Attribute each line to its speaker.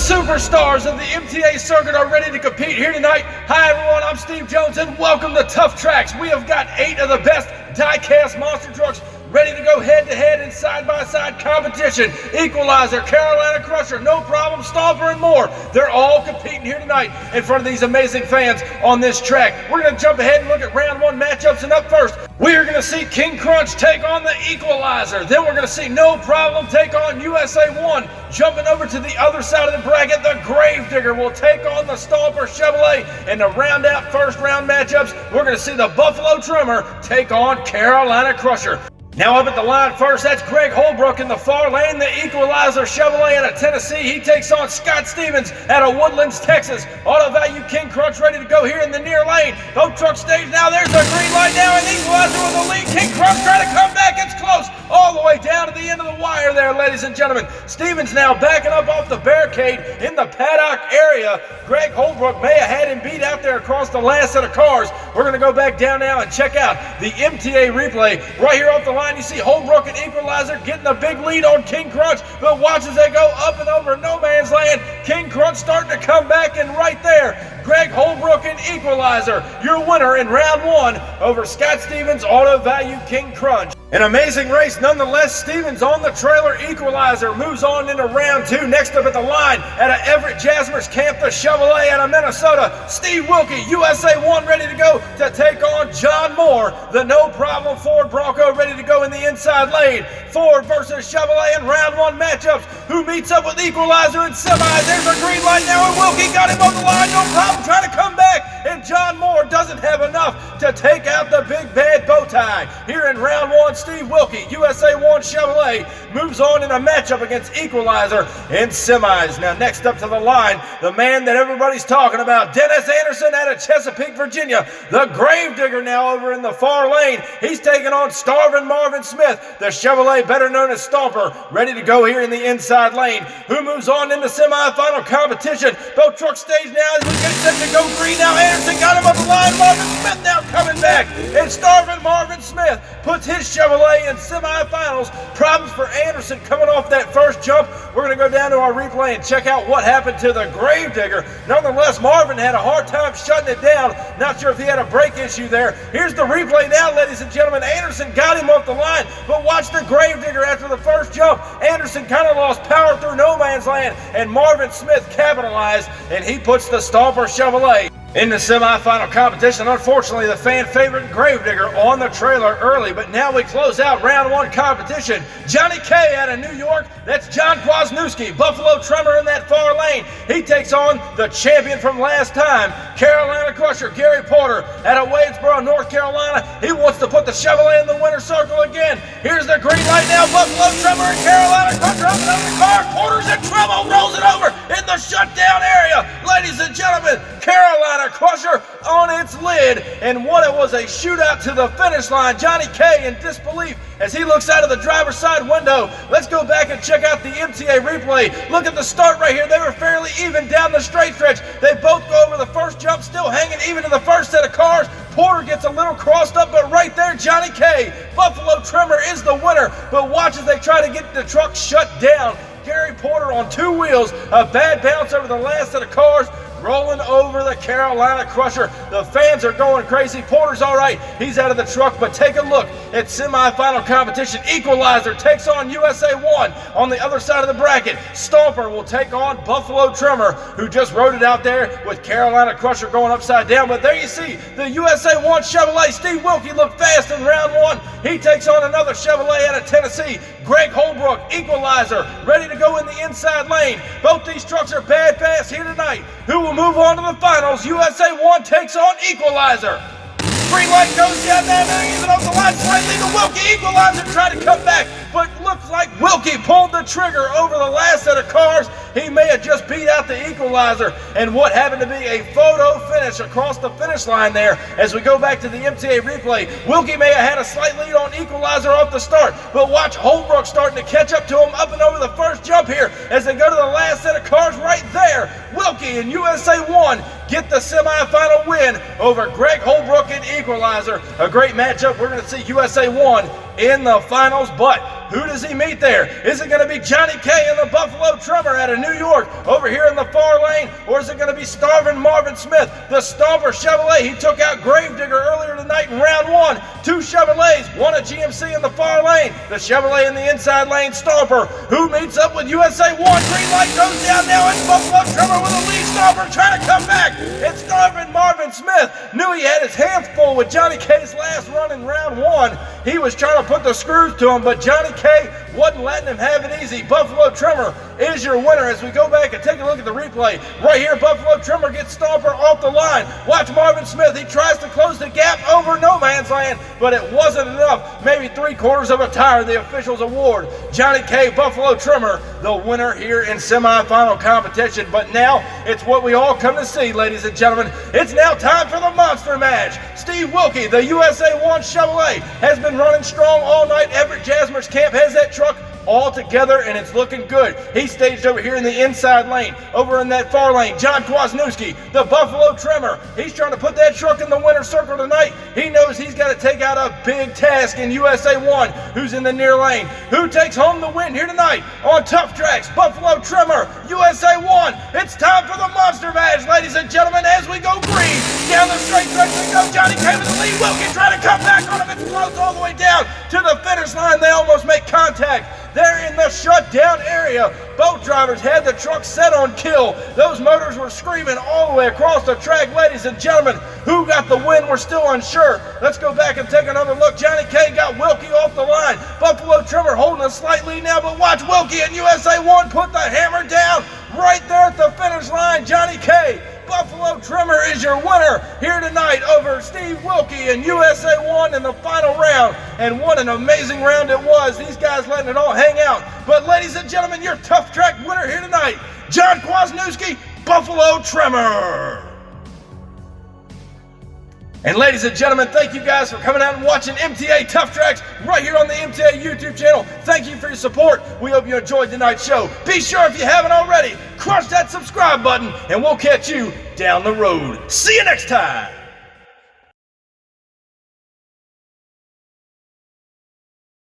Speaker 1: superstars of the MTA circuit are ready to compete here tonight. Hi everyone, I'm Steve Jones and welcome to Tuff Trax. We have got 8 of the best die-cast monster trucks ready to go head-to-head in side-by-side competition. Equalizer, Carolina Crusher, No Problem, Stomper, and more. They're all competing here tonight in front of these amazing fans on this track. We're going to jump ahead and look at round 1 matchups, and up first, we are going to see King Crunch take on the Equalizer. Then we're going to see No Problem take on USA 1. Jumping over to the other side of the bracket, the Gravedigger will take on the Stomper Chevrolet. And to round out first round matchups, we're going to see the Buffalo Trimmer take on Carolina Crusher. Now up at the line first, that's Greg Holbrook in the far lane, the Equalizer Chevrolet out of Tennessee. He takes on Scott Stevens out of Woodlands, Texas. Auto Value King Crunch ready to go here in the near lane. Both truck stage now, there's a green light now, and Equalizer with the lead. King Crunch trying to come back, it's close. All the way down to the end of the wire there, ladies and gentlemen. Stevens now backing up off the barricade in the paddock area. Greg Holbrook may have had him beat out there across the last set of cars. We're going to go back down now and check out the MTA replay. Right here off the line, you see Holbrook and Equalizer getting a big lead on King Crunch, but watch as they go up and over no man's land. King Crunch starting to come back, and right there, Greg Holbrook and Equalizer, your winner in round 1 over Scott Stevens, Auto Value King Crunch. An amazing race nonetheless. Stevens on the trailer. Equalizer moves on into round 2. Next up at the line, out of Everett Jasmer's Camp, the Chevrolet out of Minnesota. Steve Wilkie, USA 1, ready to go to take on John Moore, the No Problem Ford Bronco, ready to go in the inside lane. Ford versus Chevrolet in round 1 matchups. Who meets up with Equalizer in semis? There's a green light now, and Wilkie got him on the line. No Problem trying to come back, and John Moore doesn't have enough to take out the big bad bow tie. Here in round 1, Steve Wilkie, USA 1 Chevrolet, moves on in a matchup against Equalizer in semis. Now next up to the line, the man that everybody's talking about, Dennis Anderson out of Chesapeake, Virginia. The Gravedigger now over in the far lane. He's taking on Starvin' Marvin Smith, the Chevrolet better known as Stomper, ready to go here in the inside lane. Who moves on into semifinal competition? Both truck stage now as we get set to go green. Now Anderson got him up the line. Marvin Smith now coming back, and Starvin' Marvin Smith puts his Chevrolet in semifinals. Problems for Anderson coming off that first jump. We're going to go down to our replay and check out what happened to the Gravedigger. Nonetheless, Marvin had a hard time shutting it down. Not sure if he had a brake issue there. Here's the replay now, ladies and gentlemen. Anderson got him off the line, but watch the Gravedigger after the first jump. Anderson kind of lost power through no man's land, and Marvin Smith capitalized, and he puts the Stomper Chevrolet in the semifinal competition. Unfortunately, the fan favorite Gravedigger on the trailer early, but now we close out round 1 competition. Johnny K out of New York, that's John Kwasniewski, Buffalo Trimmer in that far lane. He takes on the champion from last time, Carolina Crusher, Gary Porter out of Wadesboro, North Carolina. He wants to put the Chevrolet in the winner's circle again. Here's the green light now, Buffalo Trimmer and Carolina Crusher up and over the car. Porter's in trouble, rolls it over in the shutdown area. Ladies and gentlemen, Carolina Crusher on its lid, and what it was, a shootout to the finish line. Johnny K in disbelief as he looks out of the driver's side window. Let's go back and check out the MTA replay. Look at the start right here. They were fairly even down the straight stretch. They both go over the first jump, still hanging even to the first set of cars. Porter gets a little crossed up, but right there, Johnny K, Buffalo Trimmer, is the winner. But watch as they try to get the truck shut down. Gary Porter on 2 wheels, a bad bounce over the last set of cars, rolling over the Carolina Crusher. The fans are going crazy. Porter's all right. He's out of the truck, but take a look at semifinal competition. Equalizer takes on USA 1 on the other side of the bracket. Stomper will take on Buffalo Trimmer, who just rode it out there with Carolina Crusher going upside down. But there you see the USA 1 Chevrolet. Steve Wilkie looked fast in round 1. He takes on another Chevrolet out of Tennessee. Greg Holbrook, Equalizer, ready to go in the inside lane. Both these trucks are bad fast here tonight. Who will move on to the finals? USA 1 takes on Equalizer. Green light goes down there, even off the line slightly to Wilkie. Equalizer trying to come back, but looks like Wilkie pulled the trigger over the last set of cars. He may have just beat out the Equalizer, and what happened to be a photo finish across the finish line there. As we go back to the MTA replay, Wilkie may have had a slight lead on Equalizer off the start, but watch Holbrook starting to catch up to him up and over the first jump here as they go to the last set of cars right there. Wilkie and USA 1 get the semifinal win over Greg Holbrook and Equalizer. A great matchup. We're going to see USA 1 in the finals, but Who does he meet there? Is it going to be Johnny K and the Buffalo Trummer out of New York over here in the far lane? Or is it going to be Starvin' Marvin Smith, the Stomper Chevrolet? He took out Gravedigger earlier tonight in round one. Two Chevrolets, one a GMC in the far lane, the Chevrolet in the inside lane, Stomper. Who meets up with USA 1? Green light goes down now. It's Buffalo Trummer with a lead. Stomper trying to come back. It's Starvin' Marvin Smith. Knew he had his hands full with Johnny K's last run in round one. He was trying to put the screws to him, but Johnny K wasn't letting him have it easy. Buffalo Trimmer is your winner as we go back and take a look at the replay. Right here, Buffalo Trimmer gets Stomper off the line. Watch Marvin Smith. He tries to close the gap over no man's land, but it wasn't enough. Maybe 3/4 of a tire, the officials award. Johnny K, Buffalo Trimmer, the winner here in semifinal competition. But now it's what we all come to see, ladies and gentlemen. It's now time for the monster match. Steve Wilkie, the USA 1 Chevrolet, has been running strong all night. Everett Jasmer's camp has that truck all together, and it's looking good. He's staged over here in the inside lane. Over in that far lane, John Kwasniewski, the Buffalo Trimmer. He's trying to put that truck in the winner's circle tonight. He knows he's got to take out a big task in USA 1, who's in the near lane. Who takes home the win here tonight on Tuff Trax? Buffalo Trimmer, USA 1. It's time for the monster match, ladies and gentlemen, as we go green. Down the straight stretch we go. Johnny K with the lead. Wilkie trying to come back on him. It's close all the way down to the finish line. They almost make contact. They're in the shutdown area. Both drivers had the truck set on kill. Those motors were screaming all the way across the track. Ladies and gentlemen, who got the win? We're still unsure. Let's go back and take another look. Johnny K got Wilkie off the line. Buffalo Trimmer holding a slight lead now, but watch Wilkie and USA 1 put the hammer down right there at the finish line. Johnny K, Buffalo Trimmer is your winner here tonight over Steve Wilkie and USA 1 in the final round. And what an amazing round it was. These guys letting it all hang out. But ladies and gentlemen, your Tuff Track winner here tonight, John Kwasniewski, Buffalo Trimmer. And ladies and gentlemen, thank you guys for coming out and watching MTA Tuff Trax right here on the MTA YouTube channel. Thank you for your support. We hope you enjoyed tonight's show. Be sure, if you haven't already, crush that subscribe button, and we'll catch you down the road. See you next time.